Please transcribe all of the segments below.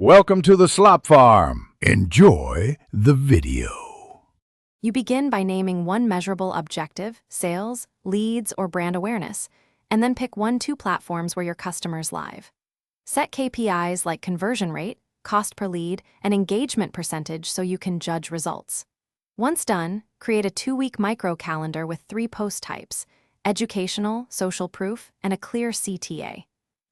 Welcome to the Slop Farm. Enjoy the video. You begin by naming one measurable objective, sales, leads, or brand awareness, and then pick 1-2 platforms where your customers live. Set KPIs like conversion rate, cost per lead, and engagement percentage so you can judge results. Once done, create a 2-week micro-calendar with 3 post types: educational, social proof, and a clear CTA.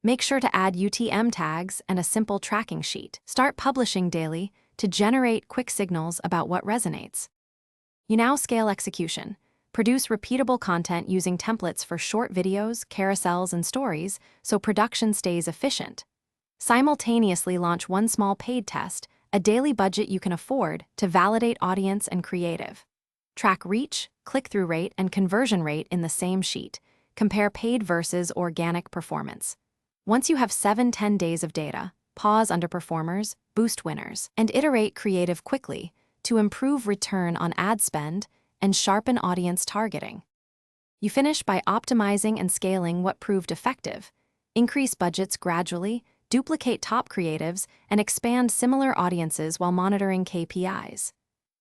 Make sure to add UTM tags and a simple tracking sheet. Start publishing daily to generate quick signals about what resonates. You now scale execution. Produce repeatable content using templates for short videos, carousels, and stories so production stays efficient. Simultaneously launch one small paid test, a daily budget you can afford, to validate audience and creative. Track reach, click-through rate, and conversion rate in the same sheet. Compare paid versus organic performance. Once you have 7-10 days of data, pause underperformers, boost winners, and iterate creative quickly to improve return on ad spend and sharpen audience targeting. You finish by optimizing and scaling what proved effective. Increase budgets gradually, duplicate top creatives, and expand similar audiences while monitoring KPIs.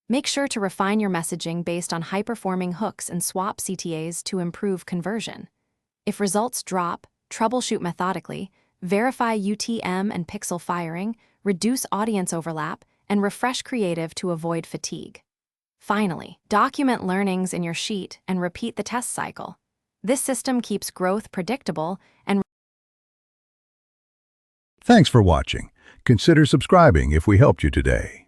Make sure to refine your messaging based on high-performing hooks and swap CTAs to improve conversion. If results drop, troubleshoot methodically, verify UTM and pixel firing, reduce audience overlap, and refresh creative to avoid fatigue. Finally, document learnings in your sheet and repeat the test cycle. This system keeps growth predictable and... Thanks for watching. Consider subscribing if we helped you today.